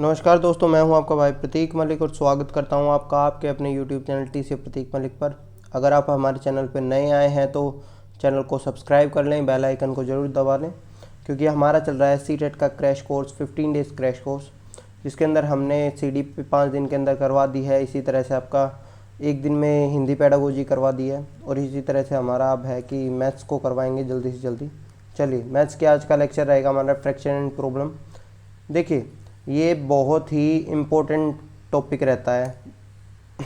नमस्कार दोस्तों, मैं हूं आपका भाई प्रतीक मलिक और स्वागत करता हूं आपका आपके अपने YouTube चैनल टी से प्रतीक मलिक पर। अगर आप हमारे चैनल पर नए आए हैं तो चैनल को सब्सक्राइब कर लें, बेल आइकन को ज़रूर दबा लें, क्योंकि हमारा चल रहा है सीटेट का crash course 15 days crash course, जिसके अंदर हमने CD पे 5 दिन के अंदर करवा दी है। इसी तरह से आपका एक दिन में हिंदी पेडागोजी करवा दी है और इसी तरह से हमारा अब है कि मैथ्स को करवाएंगे जल्दी से जल्दी। चलिए, मैथ्स के आज का लेक्चर रहेगा हमारा फ्रैक्शन एंड प्रॉब्लम। देखिए, ये बहुत ही इम्पोर्टेंट टॉपिक रहता है।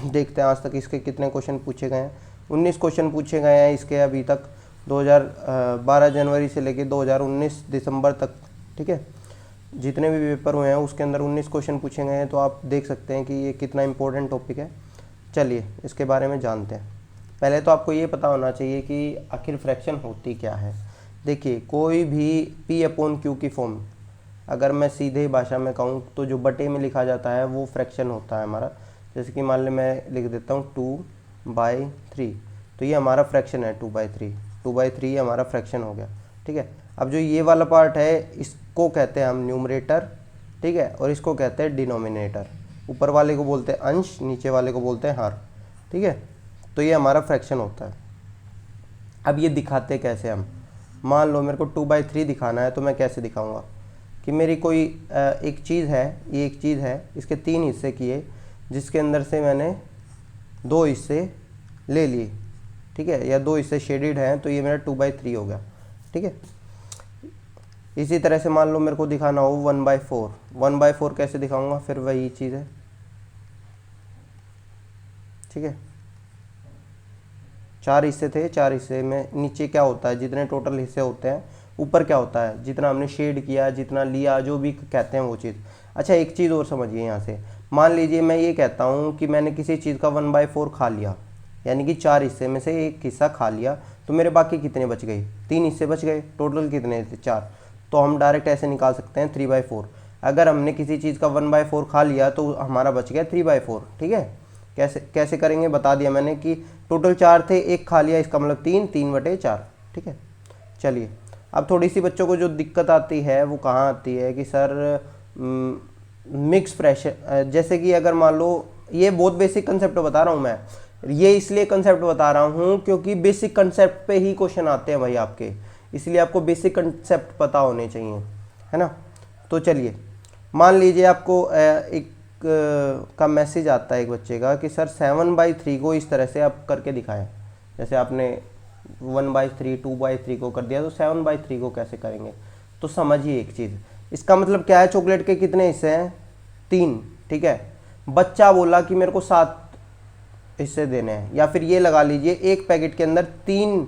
देखते हैं आज तक इसके कितने क्वेश्चन पूछे गए हैं। 19 क्वेश्चन पूछे गए हैं इसके अभी तक, 2012 जनवरी से लेके 2019 दिसंबर तक। ठीक है, जितने भी पेपर हुए हैं उसके अंदर 19 क्वेश्चन पूछे गए हैं, तो आप देख सकते हैं कि ये कितना इम्पोर्टेंट टॉपिक है। चलिए इसके बारे में जानते हैं। पहले तो आपको ये पता होना चाहिए कि आखिर फ्रैक्शन होती क्या है। देखिए, कोई भी P/Q की फॉर्म अगर मैं सीधे भाषा में कहूँ तो जो बटे में लिखा जाता है वो फ्रैक्शन होता है हमारा। जैसे कि मान लें मैं लिख देता हूँ 2/3, तो ये हमारा फ्रैक्शन है 2/3। 2/3 हमारा फ्रैक्शन हो गया। ठीक है, अब जो ये वाला पार्ट है इसको कहते हैं हम न्यूमरेटर। ठीक है, और इसको कहते हैं डिनोमिनेटर। ऊपर वाले को बोलते हैं अंश, नीचे वाले को बोलते हैं हर। ठीक है, तो ये हमारा फ्रैक्शन होता है। अब ये दिखाते कैसे हम, मान लो मेरे को 2/3 दिखाना है, तो मैं कैसे दिखाऊंगा कि मेरी कोई एक चीज़ है, ये एक चीज़ है, इसके 3 हिस्से किए, जिसके अंदर से मैंने 2 हिस्से ले लिए। ठीक है, या 2 हिस्से शेडेड हैं, तो ये मेरा 2/3 हो गया। ठीक है, इसी तरह से मान लो मेरे को दिखाना हो 1/4। 1/4 कैसे दिखाऊंगा, फिर वही चीज़ है। ठीक है, 4 हिस्से थे, 4 हिस्से में नीचे क्या होता है, जितने टोटल हिस्से होते हैं, ऊपर क्या होता है, जितना हमने शेड किया, जितना लिया, जो भी कहते हैं वो चीज़। अच्छा, एक चीज़ और समझिए यहाँ से। मान लीजिए मैं ये कहता हूँ कि मैंने किसी चीज़ का 1/4 खा लिया, यानी कि 4 हिस्से में से एक हिस्सा खा लिया, तो मेरे बाकी कितने बच गए, 3 हिस्से बच गए। टोटल कितने थे, 4। तो हम डायरेक्ट ऐसे निकाल सकते हैं 3/4। अगर हमने किसी चीज़ का 1/4 खा लिया तो हमारा बच गया 3/4। ठीक है, कैसे कैसे करेंगे बता दिया मैंने कि टोटल 4 थे, एक खा लिया, इसका मतलब 3/4। ठीक है, चलिए अब थोड़ी सी बच्चों को जो दिक्कत आती है वो कहाँ आती है कि सर मिक्स फ्रैक्शन, जैसे कि अगर मान लो, ये बहुत बेसिक कंसेप्ट बता रहा हूँ मैं, ये इसलिए कंसेप्ट बता रहा हूँ क्योंकि बेसिक कंसेप्ट पे ही क्वेश्चन आते हैं भाई आपके, इसलिए आपको बेसिक कंसेप्ट पता होने चाहिए, है ना। तो चलिए, मान लीजिए आपको एक का मैसेज आता है एक बच्चे का कि सर 7/3 को इस तरह से आप करके दिखाएं। जैसे आपने 1/3 2/3 को कर दिया, तो 7/3 को कैसे करेंगे। तो समझिए एक चीज़, इसका मतलब क्या है, चॉकलेट के कितने हिस्से हैं, 3। ठीक है, बच्चा बोला कि मेरे को 7 हिस्से देने हैं, या फिर ये लगा लीजिए एक पैकेट के अंदर 3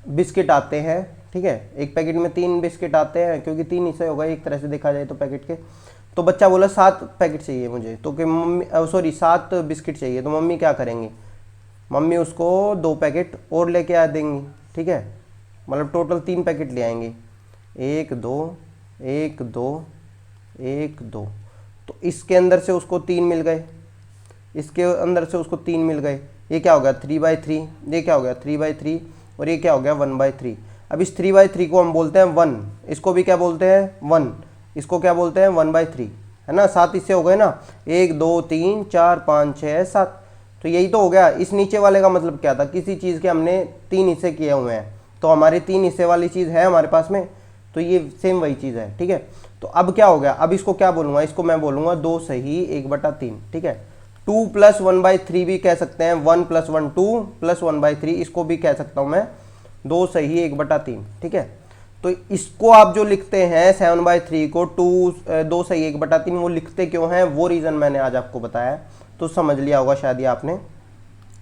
बिस्किट आते हैं। ठीक है, एक पैकेट में 3 बिस्किट आते हैं, क्योंकि 3 हिस्से हो गए एक तरह से देखा जाए तो पैकेट के। तो बच्चा बोला 7 पैकेट चाहिए मुझे, तो कि मम्मी 7 बिस्किट चाहिए, तो मम्मी क्या करेंगी, मम्मी उसको 2 पैकेट और लेके आ देंगी। ठीक है, मतलब टोटल 3 पैकेट ले आएंगे, 1 2 1 2 1 2। तो इसके अंदर से उसको 3 मिल गए, इसके अंदर से उसको 3 मिल गए, ये क्या हो गया 3/3, ये क्या हो गया 3/3, और ये क्या हो गया 1/3। अब इस 3/3 को हम बोलते हैं 1, इसको भी क्या बोलते हैं 1, इसको क्या बोलते हैं 1/3, है ना। 7 इससे हो गए ना, 1 2 3 4 5 6 7, तो यही तो हो गया। इस नीचे वाले का मतलब क्या था, किसी चीज़ के हमने 3 हिस्से किए हुए हैं, तो हमारे 3 हिस्से वाली चीज़ है हमारे पास में, तो ये सेम वही चीज़ है। ठीक है, तो अब क्या हो गया, अब इसको क्या बोलूँगा, इसको मैं बोलूँगा 2 सही 1/3। ठीक है, 2 + 1/3 भी कह सकते हैं, 1 + 1 2 + 1/3, इसको भी कह सकता हूँ मैं 2 सही 1/3। ठीक है, तो इसको आप जो लिखते हैं 7/3 को 2 सही 1/3, वो लिखते क्यों हैं, वो रीज़न मैंने आज आपको बताया, तो समझ लिया होगा शायद ये आपने।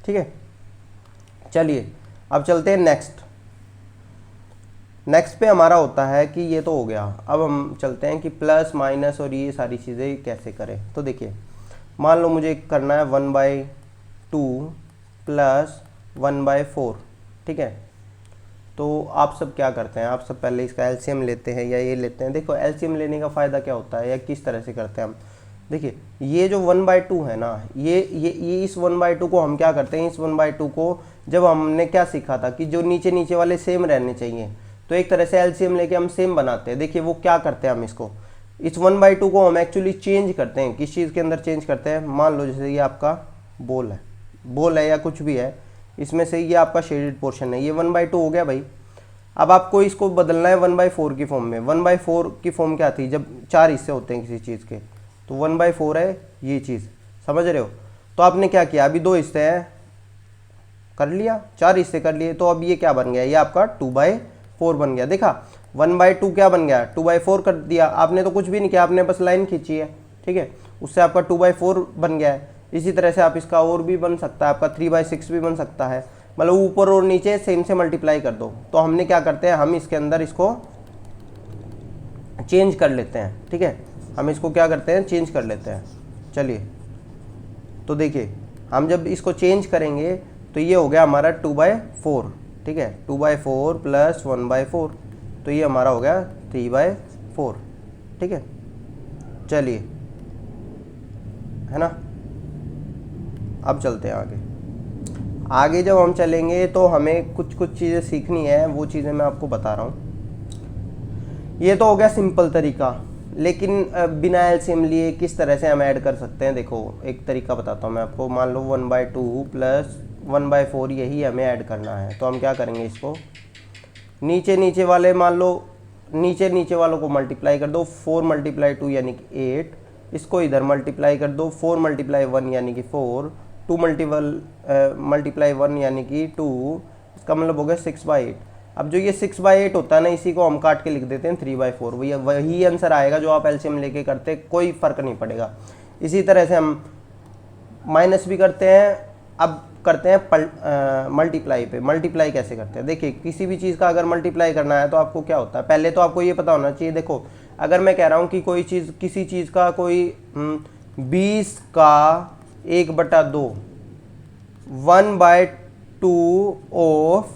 ठीक है, चलिए अब चलते हैं नेक्स्ट पे हमारा होता है कि ये तो हो गया। अब हम चलते हैं कि प्लस माइनस और ये सारी चीज़ें कैसे करें। तो देखिए, मान लो मुझे करना है 1/2 + 1/4। ठीक है, तो आप सब क्या करते हैं, आप सब पहले इसका एलसीएम लेते हैं या ये लेते हैं। देखो, एलसीएम लेने का फ़ायदा क्या होता है या किस तरह से करते हैं हम। देखिए, ये जो 1/2 है ना, ये इस 1/2 को हम क्या करते हैं, इस 1/2 को जब हमने क्या सीखा था कि जो नीचे नीचे वाले सेम रहने चाहिए, तो एक तरह से एलसीएम लेके हम सेम बनाते हैं। देखिए वो क्या करते हैं, हम इस 1/2 को हम एक्चुअली चेंज करते हैं, किस चीज़ के अंदर चेंज करते हैं। मान लो जैसे ये आपका बोल है या कुछ भी है, इसमें से ये आपका शेडेड पोर्शन है, ये 1/2 हो गया भाई। अब आपको इसको बदलना है 1/4 की फॉर्म में। 1/4 की फॉर्म क्या थी, जब 4 हिस्से होते हैं किसी चीज़ के, तो 1/4 है ये चीज़, समझ रहे हो। तो आपने क्या किया, अभी 2 हिस्से हैं कर लिया, 4 हिस्से कर लिए, तो अब ये क्या बन गया, ये आपका 2/4 बन गया। देखा 1/2 क्या बन गया, 2/4 कर दिया। आपने तो कुछ भी नहीं किया, आपने बस लाइन खींची है, ठीक है, उससे आपका 2/4 बन गया है। इसी तरह से आप इसका और भी बन सकता है, आपका 3/6 भी बन सकता है, मतलब ऊपर और नीचे सेम से मल्टीप्लाई कर दो। तो हमने क्या करते हैं, हम इसके अंदर इसको चेंज कर लेते हैं, ठीक है, हम इसको क्या करते हैं, चेंज कर लेते हैं। चलिए तो देखिए, हम जब इसको चेंज करेंगे तो ये हो गया हमारा 2/4, ठीक है, 2/4 प्लस 1/4, तो ये हमारा हो गया 3/4, ठीक है। चलिए, है ना, अब चलते हैं आगे जब हम चलेंगे तो हमें कुछ चीज़ें सीखनी है, वो चीज़ें मैं आपको बता रहा हूँ। ये तो हो गया सिंपल तरीका, लेकिन बिना एलसीएम लिए किस तरह से हम ऐड कर सकते हैं। देखो एक तरीका बताता हूँ मैं आपको। मान लो 1/2 प्लस 1/4 यही हमें ऐड करना है, तो हम क्या करेंगे, इसको नीचे वाले, मान लो नीचे वालों को मल्टीप्लाई कर दो, 4 × 2 यानी कि 8, इसको इधर मल्टीप्लाई कर दो, 4 × 1 यानी कि 4, 2 × 1 यानी कि 2, इसका मतलब हो गया 6/8। अब जो ये 6/8 होता है ना, इसी को हम काट के लिख देते हैं 3/4, वही आंसर आएगा जो आप एलसीएम लेके करते, कोई फ़र्क नहीं पड़ेगा। इसी तरह से हम माइनस भी करते हैं। अब करते हैं मल्टीप्लाई पे। मल्टीप्लाई कैसे करते हैं, देखिए किसी भी चीज़ का अगर मल्टीप्लाई करना है तो आपको क्या होता है, पहले तो आपको ये पता होना चाहिए। देखो अगर मैं कह रहा हूँ कि कोई चीज़, किसी चीज़ का कोई 20 का 1/2, 1/2 ऑफ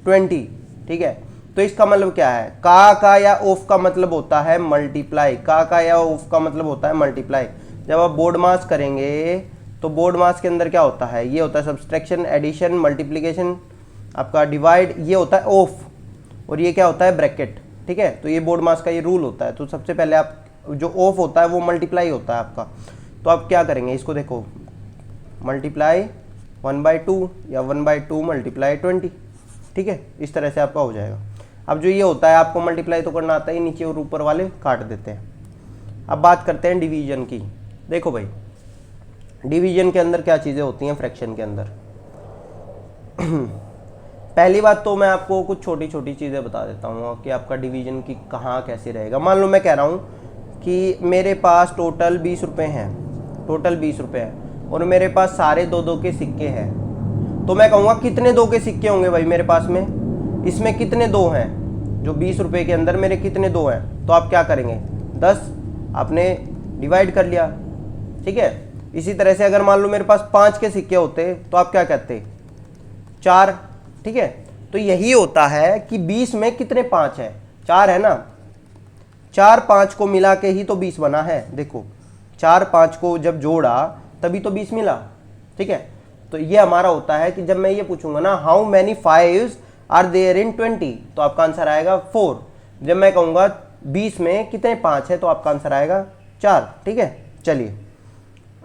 20, ठीक है, तो इसका मतलब क्या है, का या ऑफ का मतलब होता है मल्टीप्लाई, का या ऑफ का मतलब होता है मल्टीप्लाई। जब आप बोर्ड मास करेंगे तो बोर्ड मास के अंदर क्या होता है, ये होता है सब्सट्रैक्शन, एडिशन, मल्टीप्लिकेशन, आपका डिवाइड, ये होता है ऑफ, और ये क्या होता है ब्रैकेट, ठीक है। तो ये बोर्ड मास का ये रूल होता है। तो सबसे पहले आप जो ऑफ होता है वो मल्टीप्लाई होता है आपका। तो आप क्या करेंगे, इसको देखो, मल्टीप्लाई 1/2 या 1/2 × 20, ठीक है, इस तरह से आपका हो जाएगा। अब जो ये होता है, आपको मल्टीप्लाई तो करना आता है, नीचे और ऊपर वाले काट देते हैं। अब बात करते हैं डिवीजन की। देखो भाई, डिवीजन के अंदर क्या चीज़ें होती हैं फ्रैक्शन के अंदर। पहली बात तो मैं आपको कुछ छोटी चीज़ें बता देता हूँ कि आपका डिवीजन की कहाँ कैसे रहेगा। मान लो मैं कह रहा हूँ कि मेरे पास टोटल 20 रुपये हैं, टोटल 20 रुपये है, और मेरे पास सारे 2-2 के सिक्के हैं, तो मैं कहूँगा कितने 2 के सिक्के होंगे भाई मेरे पास में, इसमें कितने 2 हैं, जो 20 रुपये के अंदर मेरे कितने 2 हैं। तो आप क्या करेंगे, 10 आपने डिवाइड कर लिया, ठीक है। इसी तरह से अगर मान लो मेरे पास 5 के सिक्के होते तो आप क्या कहते, 4, ठीक है। तो यही होता है कि 20 में कितने 5 है, 4 है ना, 4 5 को मिला के ही तो 20 बना है। देखो 4 5 को जब जोड़ा तभी तो 20 मिला, ठीक है। तो ये हमारा होता है कि जब मैं ये पूछूंगा ना, how many 5s are there in 20, तो आपका आंसर आएगा 4। जब मैं कहूँगा 20 में कितने 5 है, तो आपका आंसर आएगा 4, ठीक है। चलिए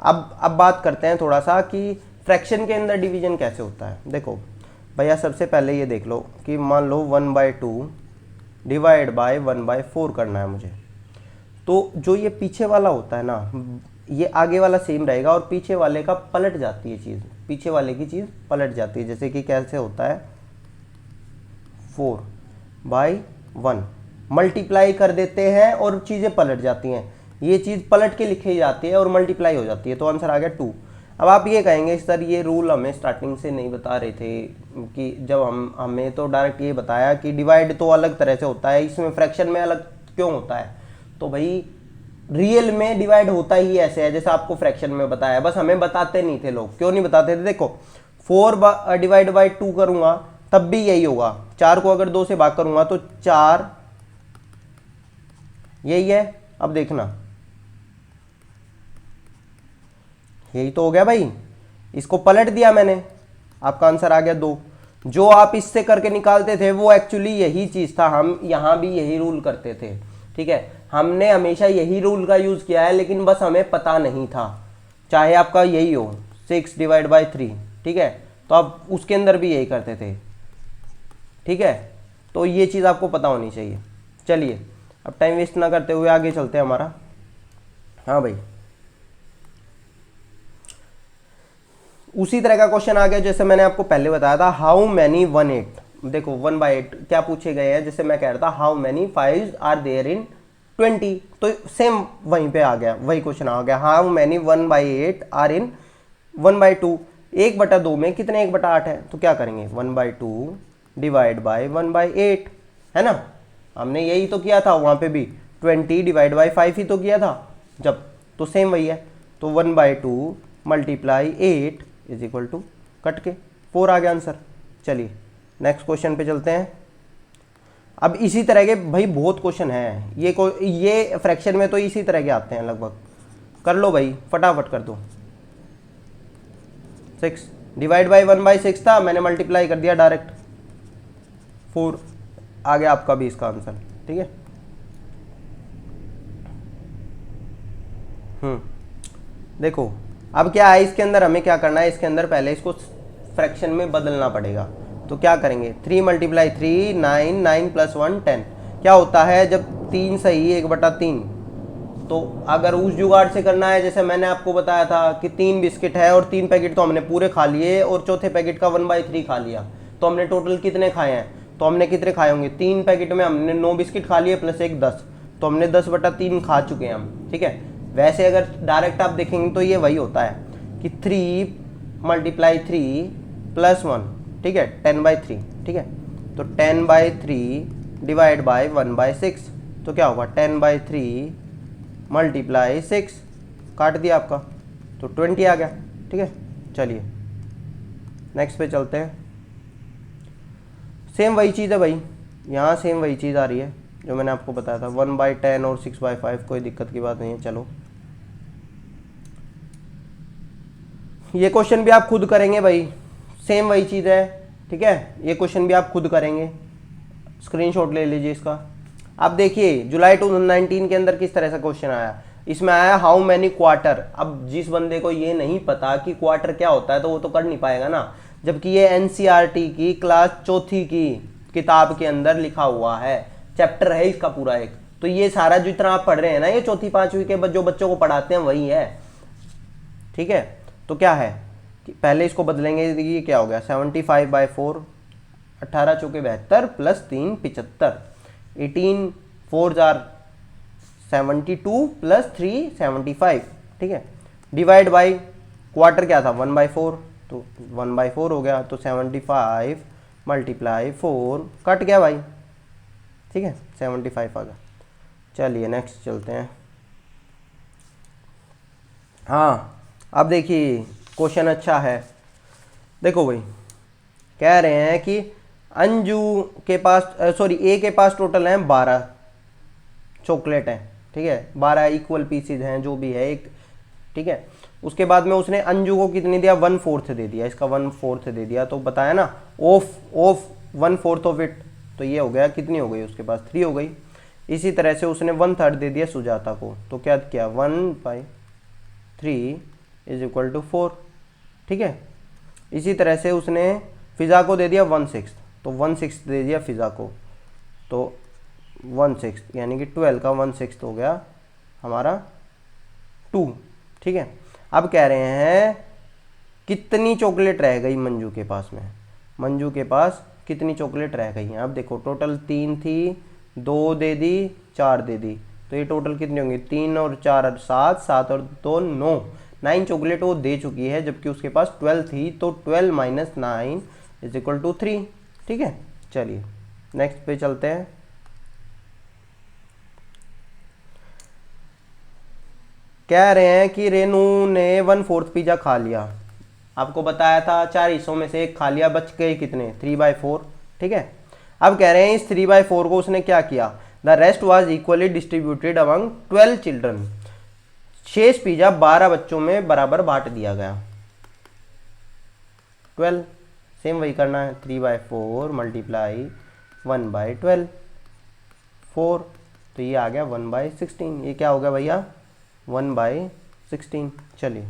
अब बात करते हैं थोड़ा सा कि फ्रैक्शन के अंदर डिवीजन कैसे होता है। देखो भैया, सबसे पहले ये देख लो कि मान लो 1/2 डिवाइड बाय 1/4 करना है मुझे। तो जो ये पीछे वाला होता है ना, ये आगे वाला सेम रहेगा और पीछे वाले का पलट जाती है चीज़, पीछे वाले की चीज़ पलट जाती है। जैसे कि कैसे होता है, 4/1 मल्टीप्लाई कर देते हैं और चीज़ें पलट जाती हैं, ये चीज़ पलट के लिखी जाती है और मल्टीप्लाई हो जाती है, तो आंसर आ गया 2। अब आप ये कहेंगे सर ये रूल हमें स्टार्टिंग से नहीं बता रहे थे, कि जब हमें तो डायरेक्ट ये बताया कि डिवाइड तो अलग तरह से होता है, इसमें फ्रैक्शन में अलग क्यों होता है। तो भाई रियल में डिवाइड होता ही ऐसे है जैसे आपको फ्रैक्शन में बताया, बस हमें बताते नहीं थे लोग। क्यों नहीं बताते थे, देखो 4/2 करूंगा तब भी यही होगा, 4 को अगर 2 से भाग करूंगा तो 4, यही है। अब देखना, यही तो हो गया भाई, इसको पलट दिया मैंने, आपका आंसर आ गया 2। जो आप इससे करके निकालते थे वो एक्चुअली यही चीज़ था, हम यहाँ भी यही रूल करते थे, ठीक है। हमने हमेशा यही रूल का यूज़ किया है, लेकिन बस हमें पता नहीं था। चाहे आपका यही हो 6/3, ठीक है, तो आप उसके अंदर भी यही करते थे, ठीक है। तो ये चीज़ आपको पता होनी चाहिए। चलिए अब टाइम वेस्ट ना करते हुए आगे चलते हैं हमारा। हाँ भाई, उसी तरह का क्वेश्चन आ गया जैसे मैंने आपको पहले बताया था, हाउ मैनी 1/8। देखो 1/8 क्या पूछे गए हैं, जैसे मैं कह रहा था how many 5 are there in 20, तो सेम वहीं पे आ गया, वही क्वेश्चन आ गया, हाउ मैनी 1/8 आर इन 1/2। 1/2 में कितने 1/8 है, तो क्या करेंगे 1/2 डिवाइड बाई 1/8, है ना। हमने यही तो किया था वहाँ पे भी, 20 डिवाइड बाई 5 ही तो किया था जब, तो सेम वही है। तो 1/2 multiply 8 is equal to, cut के 4 आ गया आंसर। चलिए नेक्स्ट क्वेश्चन पे चलते हैं। अब इसी तरह के भाई बहुत क्वेश्चन हैं, ये फ्रैक्शन में तो इसी तरह के आते हैं लगभग। कर लो भाई, फटाफट कर दो। 6 डिवाइड बाई 1/6 था, मैंने मल्टीप्लाई कर दिया डायरेक्ट, 4 आ गया आपका भी इसका आंसर, ठीक है। देखो अब क्या है, इसके अंदर हमें क्या करना है, इसके अंदर पहले इसको फ्रैक्शन में बदलना पड़ेगा। तो क्या करेंगे, 3 × 3 9, 9 + 1 10। क्या होता है जब 3 सही 1/3, तो अगर उस जुगाड़ से करना है जैसे मैंने आपको बताया था कि 3 बिस्किट है और 3 पैकेट तो हमने पूरे खा लिए और चौथे पैकेट का 1/3 खा लिया, तो हमने टोटल कितने खाए हैं, तो हमने कितने खाए होंगे, 3 पैकेट में हमने 9 बिस्किट खा लिए प्लस 1 10, तो हमने 10/3 खा चुके हैं हम, ठीक है। वैसे अगर डायरेक्ट आप देखेंगे तो ये वही होता है कि 3 × 3 + 1, ठीक है, 10/3, ठीक है। तो 10/3 डिवाइड बाई 1/6, तो क्या होगा 10/3 मल्टीप्लाई 6, काट दिया आपका, तो 20 आ गया, ठीक है। चलिए नेक्स्ट पे चलते हैं। सेम वही चीज़ है भाई, यहाँ सेम वही चीज़ आ रही है जो मैंने आपको बताया था, 1/10 और 6/5, कोई दिक्कत की बात नहीं है। चलो ये क्वेश्चन भी आप खुद करेंगे भाई, सेम वही चीज़ है, ठीक है। ये क्वेश्चन भी आप खुद करेंगे, स्क्रीनशॉट ले लीजिए इसका। अब देखिए जुलाई 2019 के अंदर किस तरह से क्वेश्चन आया, इसमें आया हाउ मैनी क्वार्टर। अब जिस बंदे को ये नहीं पता कि क्वार्टर क्या होता है तो वो तो कर नहीं पाएगा ना, जबकि ये एनसीईआरटी की क्लास 4th की किताब के अंदर लिखा हुआ है, चैप्टर है इसका पूरा एक। तो ये सारा जितना आप पढ़ रहे हैं ना, ये 4th 5वीं के जो बच्चों को पढ़ाते हैं वही है, ठीक है। तो क्या है कि पहले इसको बदलेंगे, ये क्या हो गया 75/4, 18 चौके 72 प्लस 3 75, 18 4 72 प्लस 3 75, ठीक है। डिवाइड बाई क्वार्टर क्या था 1/4, तो 1/4 हो गया, तो 75 मल्टीप्लाई 4, कट गया भाई, ठीक है, 75 आ गया। चलिए नेक्स्ट चलते हैं। हाँ अब देखिए क्वेश्चन अच्छा है, देखो भाई कह रहे हैं कि अंजू के पास ए के पास टोटल हैं 12 चॉकलेट हैं, ठीक है, 12 इक्वल पीसीज हैं जो भी है एक, ठीक है। उसके बाद में उसने अंजू को कितनी दिया, 1/4 दे दिया, इसका 1/4 दे दिया, तो बताया ना ऑफ 1/4 ऑफ इट, तो ये हो गया कितनी हो गई उसके पास 3 हो गई। इसी तरह से उसने 1/3 दे दिया सुजाता को, तो क्या किया 1/3 इज इक्वल टू 4, ठीक है। इसी तरह से उसने फिज़ा को दे दिया 1/6, तो 1/6 दे दिया फिज़ा को, तो 1/6 यानी कि 12 का 1/6 हो गया हमारा 2, ठीक है। अब कह रहे हैं कितनी चॉकलेट रह गई मंजू के पास में, मंजू के पास कितनी चॉकलेट रह गई हैं। अब देखो टोटल 3 थी, 2 दे दी, 4 दे दी, तो ये टोटल कितनी होंगी 3 और 4 7, 7 और 2 9, 9 चॉकलेट वो दे चुकी है, जबकि उसके पास 12 थी, तो 12 - 9 इज इक्वल टू 3, ठीक है। चलिए नेक्स्ट पे चलते हैं। कह रहे हैं कि रेनू ने 1/4 पिज्जा खा लिया, आपको बताया था 4 हिस्सों में से एक खा लिया, बच गए कितने 3/4, ठीक है। अब कह रहे हैं इस 3/4 को उसने क्या किया, the rest was equally distributed among 12 children, शेष पिज्जा 12 बच्चों में बराबर बांट दिया गया। 12 सेम वही करना है, 3/4 मल्टीप्लाई 1/12 4, तो ये आ गया 1/16। ये क्या हो गया भैया 1/16। चलिए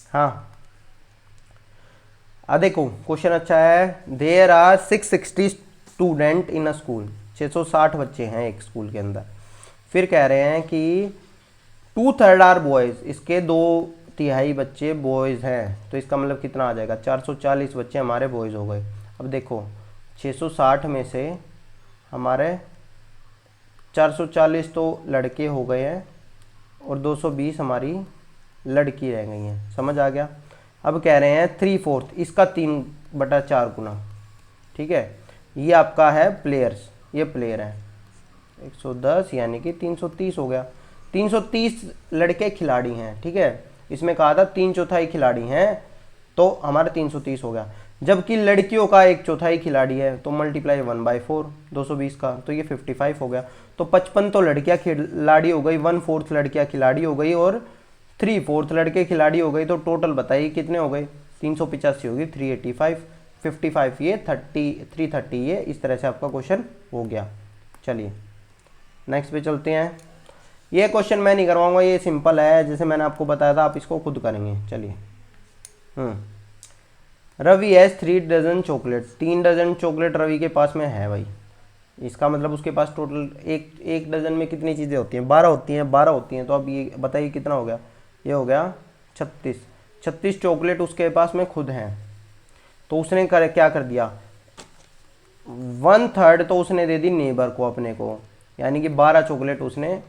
हाँ, देखो क्वेश्चन अच्छा है। There are 660 student in a school, 660 बच्चे हैं एक स्कूल के अंदर। फिर कह रहे हैं कि 2/3 आर बॉयज़, इसके 2/3 बच्चे बॉयज़ हैं, तो इसका मतलब कितना आ जाएगा 440 बच्चे हमारे बॉयज़ हो गए। अब देखो 660 में से हमारे 440 तो लड़के हो गए हैं और 220 हमारी लड़की रह गई हैं, समझ आ गया। अब कह रहे हैं 3/4, इसका 3/4 गुना, ठीक है। ये आपका है प्लेयर्स, ये प्लेयर है 110 यानी कि 330 हो गया। 330 लड़के खिलाड़ी हैं, ठीक है। इसमें कहा था 3/4 खिलाड़ी हैं, तो हमारा 330 हो गया। जबकि लड़कियों का 1/4 खिलाड़ी है, तो मल्टीप्लाई 1/4 220 का, तो ये 55 हो गया। तो 55 तो लड़कियां खिलाड़ी हो गई, 1/4 लड़कियां खिलाड़ी हो गई और 3/4 लड़के खिलाड़ी हो गई। तो टोटल बताइए कितने हो गए, 385 होगी, 385, 55 ये 330 ये। इस तरह से आपका क्वेश्चन हो गया। चलिए नेक्स्ट पे चलते हैं। ये क्वेश्चन मैं नहीं करवाऊंगा, ये सिंपल है, जैसे मैंने आपको बताया था, आप इसको खुद करेंगे। चलिए Ravi has 3 dozen chocolate, 3 dozen chocolate Ravi के पास में है भाई। इसका मतलब उसके पास टोटल एक डजन में कितनी चीज़ें होती हैं, 12 होती हैं, 12 होती हैं। तो अब ये बताइए कितना हो गया, ये हो गया 36 चॉकलेट उसके पास में खुद हैं। तो उसने क्या कर दिया, 1/3 तो उसने दे दी नेबर को अपने को, यानी कि 12 चॉकलेट उसने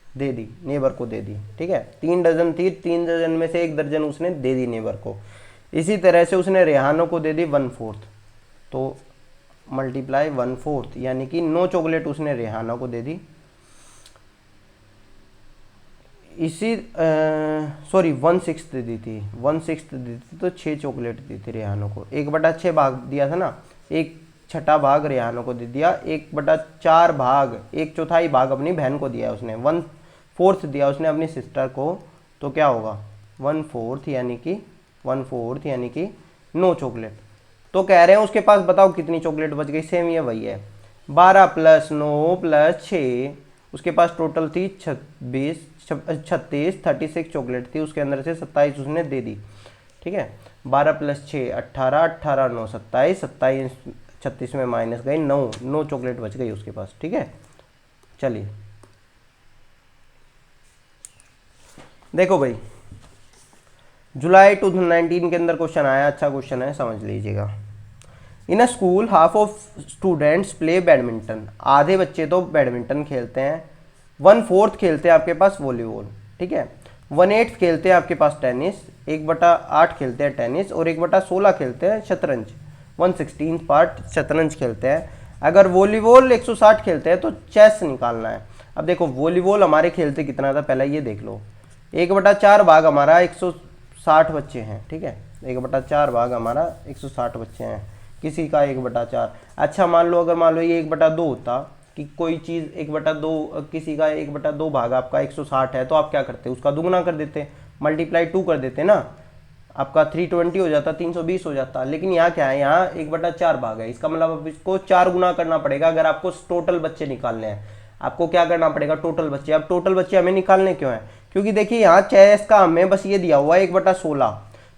दे दी नेबर को, दे दी, ठीक है। 3 डजन थी, 3 डजन में से 1 दर्जन उसने दे दी नेबर को। इसी तरह से उसने रेहानों को दे दी 1/4, तो मल्टीप्लाई 1/4 यानी कि 9 चॉकलेट उसने रेहानों को दे दी। इसी सॉरी 1/6 दे दी थी, 1/6 दी थी, तो 6 चॉकलेट दी थी रेहानों को। 1/6 भाग दिया था ना, 1/6 भाग रेहानों को दे दिया, 1/4 भाग 1/4 भाग अपनी बहन को दिया उसने, 1/4 दिया उसने अपनी सिस्टर को। तो क्या होगा 1/4 यानी कि 9 चॉकलेट। तो कह रहे हैं उसके पास बताओ कितनी चॉकलेट बच गई, सेम ये वही है, 12 + 9 + 6, उसके पास टोटल थी 36 चॉकलेट थी, उसके अंदर से 27 उसने दे दी, ठीक है। 12 + 6 18, 18 9 27, 27 36 में माइनस गई 9 चॉकलेट बच गई उसके पास, ठीक है। चलिए देखो भाई, जुलाई 2019 के अंदर क्वेश्चन आया, अच्छा क्वेश्चन है, समझ लीजिएगा। In a school half of students play badminton, आधे बच्चे तो बैडमिंटन खेलते हैं, 1/4 खेलते हैं आपके पास वॉलीबॉल, ठीक है। 1/8 खेलते हैं आपके पास टेनिस, 1/8 खेलते हैं टेनिस और 1/16 खेलते हैं शतरंज, 1/16 पार्ट शतरंज खेलते हैं। अगर वॉलीबॉल 160 खेलते हैं तो चेस निकालना है। अब देखो वॉलीबॉल हमारे खेलते कितना था, पहले ये देख लो, 1/4 भाग हमारा 160 बच्चे हैं, ठीक है। 1/4 भाग हमारा 160 बच्चे हैं, किसी का 1/4। अच्छा मान लो, अगर मान लो ये 1/2 होता कि कोई चीज़ 1/2, किसी का 1/2 भाग आपका 160 है, तो आप क्या करते, उसका दुगुना कर देते, मल्टीप्लाई 2 कर देते ना, आपका 320 हो जाता, 320 हो जाता। लेकिन यहाँ क्या है, यहाँ 1/4 भाग है, इसका मतलब अब इसको 4 गुना करना पड़ेगा अगर आपको टोटल बच्चे निकालने हैं। आपको क्या करना पड़ेगा, टोटल बच्चे। अब टोटल बच्चे हमें निकालने क्यों है, क्योंकि देखिए यहाँ चेस का हमें बस ये दिया हुआ है 1/16,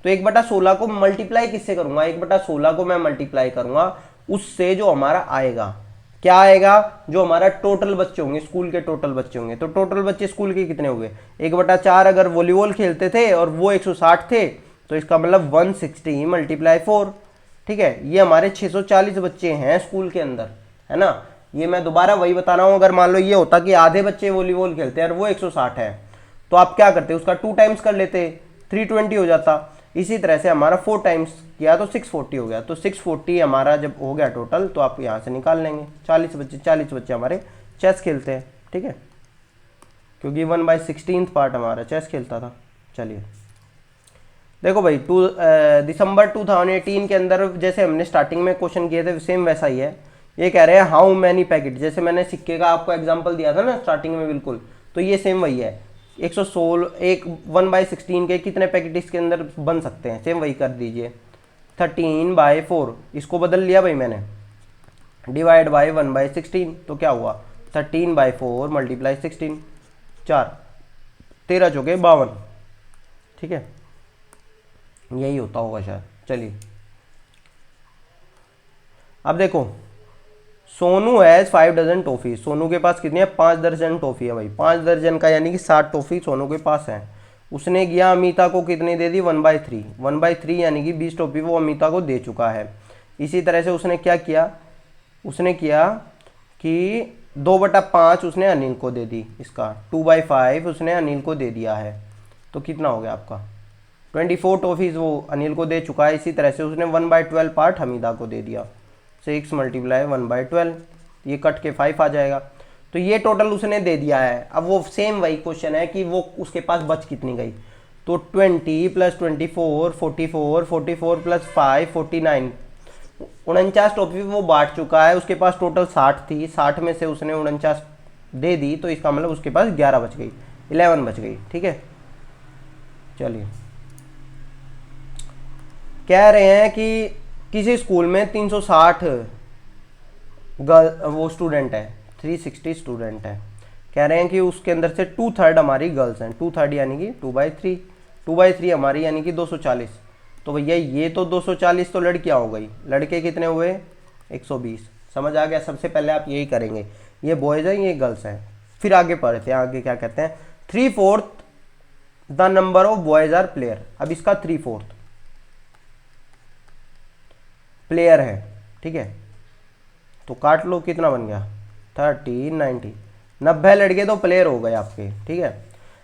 तो 1/16 को मल्टीप्लाई किससे करूंगा, 1/16 को मैं मल्टीप्लाई करूंगा उससे जो हमारा आएगा, क्या आएगा, जो हमारा टोटल बच्चे होंगे, स्कूल के टोटल बच्चे होंगे। तो टोटल बच्चे स्कूल के कितने हो गए, 1/4 अगर वॉलीबॉल खेलते थे और वो 160 थे, तो इसका मतलब 160 × 4, ठीक है। ये हमारे 640 बच्चे हैं स्कूल के अंदर, है ना। ये मैं दोबारा वही बता रहा हूँ, अगर मान लो ये होता कि आधे बच्चे वॉलीबॉल खेलते हैं और वो 160 है, तो आप क्या करते, उसका 2 टाइम्स कर लेते, 320 हो जाता। इसी तरह से हमारा 4 टाइम्स किया तो 640 हो गया, तो 640 हमारा जब हो गया टोटल, तो आप यहाँ से निकाल लेंगे 40 बच्चे हमारे चेस खेलते हैं, ठीक है, क्योंकि 1/16 पार्ट हमारा चेस खेलता था। चलिए देखो भाई, दिसंबर 2018 के अंदर जैसे हमने स्टार्टिंग में क्वेश्चन किए थे सेम वैसा ही है। ये कह रहे हैं हाउ मैनी पैकेट, जैसे मैंने सिक्के का आपको एग्जांपल दिया था ना स्टार्टिंग में, बिल्कुल, तो ये सेम वही है। 1/16 के कितने पैकेट इसके अंदर बन सकते हैं, सेम वही कर दीजिए। 13/4, इसको बदल लिया भाई मैंने, डिवाइड बाई 1/16, तो क्या हुआ 13/4 मल्टीप्लाई 16, 4 13 चौके 52, ठीक है, यही होता होगा शायद। चलिए अब देखो, Sonu has 5 dozen toffee, Sonu के पास कितनी है 5 दर्जन टॉफ़ी है भाई, 5 दर्जन का यानी कि 60 टॉफ़ी सोनू के पास है। उसने गया अमिता को कितनी दे दी 1/3, 1/3 यानी कि 20 टॉफ़ी वो अमिता को दे चुका है। इसी तरह से उसने क्या किया, उसने किया कि 2/5 उसने अनिल को दे दी, इसका 2/5 उसने अनिल को दे दिया है, तो कितना हो गया आपका 24 टॉफ़ीज़ वो अनिल को दे चुका है। इसी तरह से उसने 1/12 पार्ट हमीदा को दे दिया, 6 मल्टीप्लाई 1/12, ये कट के 5 आ जाएगा। तो ये टोटल उसने दे दिया है। अब वो सेम वही क्वेश्चन है कि वो उसके पास बच कितनी गई, तो 20 + 24 44 44 + 5 49, 49 टॉफी वो बांट चुका है। उसके पास टोटल 60 थी, 60 में से उसने 49 दे दी, तो इसका मतलब उसके पास 11 बच गई, 11 बच गई, ठीक है। चलिए कह रहे हैं कि किसी स्कूल में 360 गर्ल वो स्टूडेंट है, 360 स्टूडेंट है। कह रहे हैं कि उसके अंदर से 2/3 हमारी गर्ल्स हैं, 2/3 यानी कि 2/3, 2/3 हमारी यानी कि 240। तो भैया ये तो 240 तो लड़कियां हो गई, लड़के कितने हुए 120। समझ आ गया। सबसे पहले आप यही करेंगे, ये बॉयज़ हैं ये गर्ल्स हैं, फिर आगे पढ़ते हैं। आगे क्या कहते हैं, 3/4 the number of boys are player. अब इसका 3/4 प्लेयर है, ठीक है, तो काट लो, कितना बन गया 30 90, 90 लड़के तो प्लेयर हो गए आपके, ठीक है।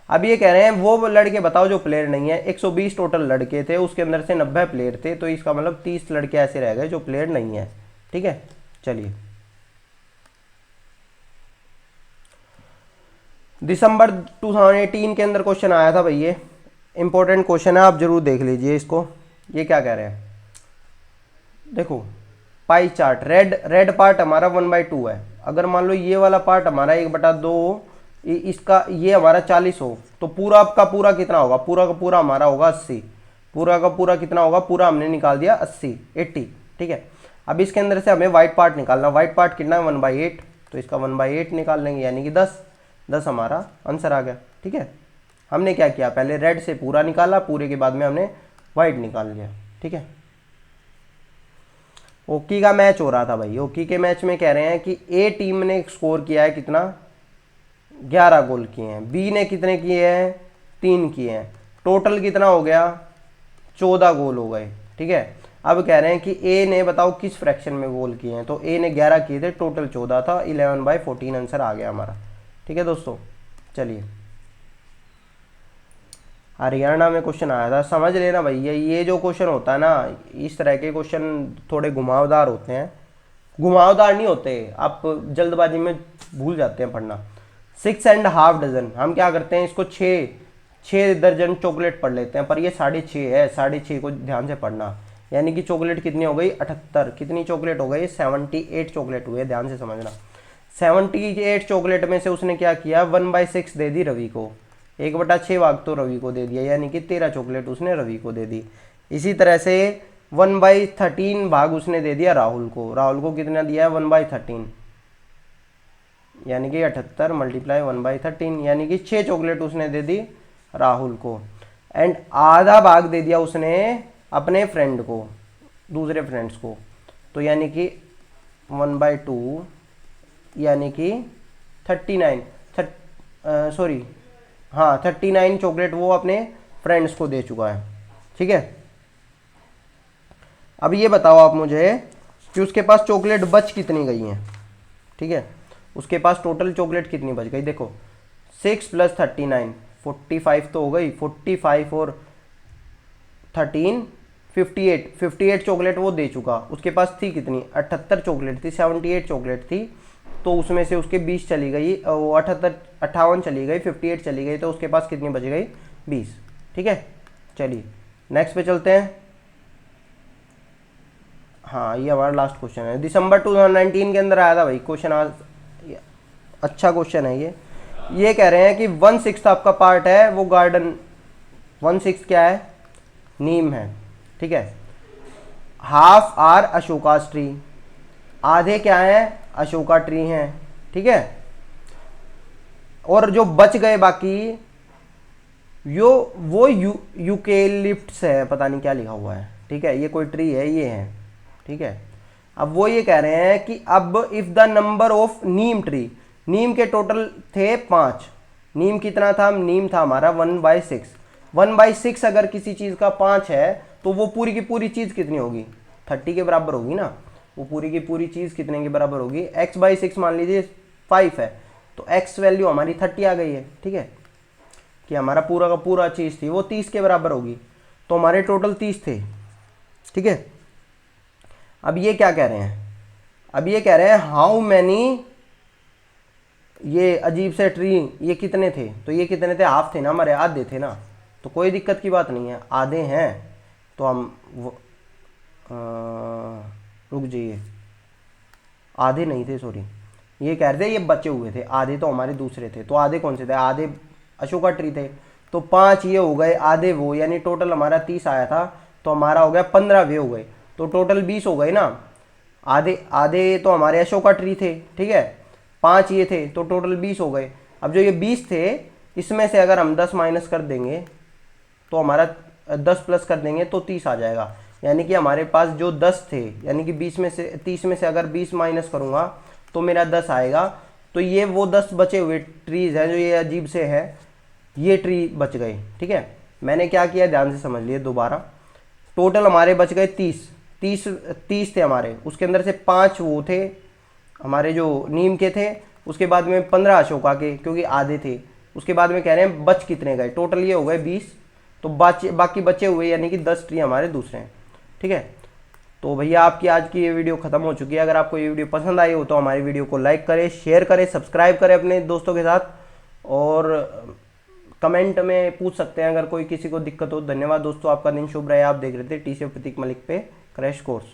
अब ये कह रहे हैं वो लड़के बताओ जो प्लेयर नहीं है। 120 टोटल लड़के थे, उसके अंदर से 90 प्लेयर थे, तो इसका मतलब 30 लड़के ऐसे रह गए जो प्लेयर नहीं है, ठीक है। चलिए दिसंबर 2018 के अंदर क्वेश्चन आया था भाई, ये इंपॉर्टेंट क्वेश्चन है, आप जरूर देख लीजिए इसको। ये क्या कह रहे हैं, देखो पाई चार्ट, रेड पार्ट हमारा 1/2 है। अगर मान लो ये वाला पार्ट हमारा 1/2, इसका ये हमारा 40 हो, तो पूरा का पूरा कितना होगा, पूरा का पूरा हमारा होगा 80, पूरा का पूरा कितना होगा, पूरा हमने निकाल दिया 80, ठीक है। अब इसके अंदर से हमें वाइट पार्ट निकालना, वाइट पार्ट कितना है 1/8, तो इसका 1/8 निकाल लेंगे, यानी कि 10 हमारा आंसर आ गया, ठीक है। हमने क्या किया, पहले रेड से पूरा निकाला, पूरे के बाद में हमने वाइट निकाल लिया, ठीक है। हॉकी का मैच हो रहा था भाई, हॉकी के मैच में कह रहे हैं कि ए टीम ने स्कोर किया है कितना 11 गोल किए हैं, बी ने कितने किए हैं 3 किए हैं, टोटल कितना हो गया 14 गोल हो गए, ठीक है। अब कह रहे हैं कि ए ने बताओ किस फ्रैक्शन में गोल किए हैं, तो ए ने 11 किए थे, टोटल 14 था, 11/14 आंसर आ गया हमारा, ठीक है दोस्तों। चलिए हरियाणा में क्वेश्चन आया था, समझ लेना भैया, ये जो क्वेश्चन होता है ना, इस तरह के क्वेश्चन थोड़े घुमावदार होते हैं, घुमावदार नहीं होते, आप जल्दबाजी में भूल जाते हैं पढ़ना। 6.5 डजन, हम क्या करते हैं इसको 6 दर्जन चॉकलेट पढ़ लेते हैं, पर ये 6.5 है, 6.5 को ध्यान से पढ़ना, यानी कि चॉकलेट कितनी हो गई 78, कितनी चॉकलेट हो गई 78 चॉकलेट हुए, ध्यान से समझना। 78 चॉकलेट में से उसने क्या किया 1/6 दे दी रवि को, 1/6 भाग तो रवि को दे दिया, यानी कि 13 चॉकलेट उसने रवि को दे दी। इसी तरह से 1/13 भाग उसने दे दिया राहुल को, राहुल को कितना दिया है 1/13, यानी कि 78 मल्टीप्लाई 1/13, यानी कि 6 चॉकलेट उसने दे दी राहुल को। एंड आधा भाग दे दिया उसने अपने फ्रेंड को, दूसरे फ्रेंड्स को, तो यानी कि 1/2, यानी कि 39 सॉरी हाँ 39 चॉकलेट वो अपने फ्रेंड्स को दे चुका है, ठीक है। अब ये बताओ आप मुझे कि उसके पास चॉकलेट बच कितनी गई हैं, ठीक है, उसके पास टोटल चॉकलेट कितनी बच गई। देखो 6 + 39 45 तो हो गई, 45 और 13 58 चॉकलेट वो दे चुका। उसके पास थी कितनी 78 चॉकलेट थी, 78 चॉकलेट थी, तो उसमें से उसके 20 चली गई, वो 58 चली गई, 58 चली गई, तो उसके पास कितनी बच गई 20, ठीक है। चलिए नेक्स्ट पे चलते हैं। हाँ ये हमारा लास्ट क्वेश्चन है, दिसंबर 2019 के अंदर आया था भाई क्वेश्चन, आज अच्छा क्वेश्चन है ये कह रहे हैं कि 1/6 आपका पार्ट है वो गार्डन, 1/6 क्या है नीम है, ठीक है। हाफ आर अशोका ट्री, आधे क्या है, अशोका ट्री हैं, ठीक है। और जो बच गए बाकी वो यूकेलिप्टस है, पता नहीं क्या लिखा हुआ है, ठीक है, ये कोई ट्री है, ये है, ठीक है। अब वो ये कह रहे हैं कि अब if the number of neem tree, नीम के टोटल थे 5, नीम कितना था, नीम था हमारा 1/6, 1/6 अगर किसी चीज का 5 है तो वो पूरी की पूरी चीज कितनी होगी, 30 के बराबर होगी ना। वो पूरी की पूरी चीज कितने के बराबर होगी, x/6 मान लीजिए 5 है, तो x वैल्यू हमारी 30 आ गई है, ठीक है, कि हमारा पूरा का पूरा चीज थी वो 30 के बराबर होगी, तो हमारे टोटल 30 थे, ठीक है। अब ये क्या कह रहे हैं, अब ये कह रहे हैं हाउ मैनी, ये अजीब से ट्री, ये कितने थे, तो ये कितने थे, हाफ थे ना हमारे, आधे थे ना, तो कोई दिक्कत की बात नहीं है, आधे हैं तो हम रुक जाइए, आधे नहीं थे, सॉरी, ये कह रहे थे ये बचे हुए थे, आधे तो हमारे दूसरे थे, तो आधे कौन से थे, आधे अशोका ट्री थे, तो 5 ये हो गए, आधे वो, यानी टोटल हमारा 30 आया था, तो हमारा हो गया 15 वे हो गए, तो टोटल 20 हो गए ना। आधे आधे तो हमारे अशोका ट्री थे, ठीक है, 5 ये थे, तो टोटल 20 हो गए। अब जो ये 20 थे इसमें से अगर हम 10 माइनस कर देंगे तो हमारा 10 प्लस कर देंगे तो 30 आ जाएगा, यानी कि हमारे पास जो 10 थे, यानी कि 20 में से 30 में से अगर 20 माइनस करूँगा तो मेरा 10 आएगा। तो ये वो 10 बचे हुए ट्रीज हैं जो ये अजीब से है, ये ट्री बच गए, ठीक है। मैंने क्या किया ध्यान से समझ लिए दोबारा, टोटल हमारे बच गए 30 थे हमारे, उसके अंदर से 5 वो थे हमारे जो नीम के थे, उसके बाद में 15 अशोका के क्योंकि आधे थे, उसके बाद में कह रहे हैं बच कितने गए, टोटल ये हो गए 20, तो बाकी बचे हुए यानी कि 10 ट्री हमारे दूसरे हैं, ठीक है। तो भैया आपकी आज की ये वीडियो खत्म हो चुकी है। अगर आपको ये वीडियो पसंद आई हो तो हमारी वीडियो को लाइक करें, शेयर करें, सब्सक्राइब करें अपने दोस्तों के साथ, और कमेंट में पूछ सकते हैं अगर कोई किसी को दिक्कत हो। धन्यवाद दोस्तों, आपका दिन शुभ रहे। आप देख रहे थे टीसी प्रतीक मलिक पे क्रैश कोर्स।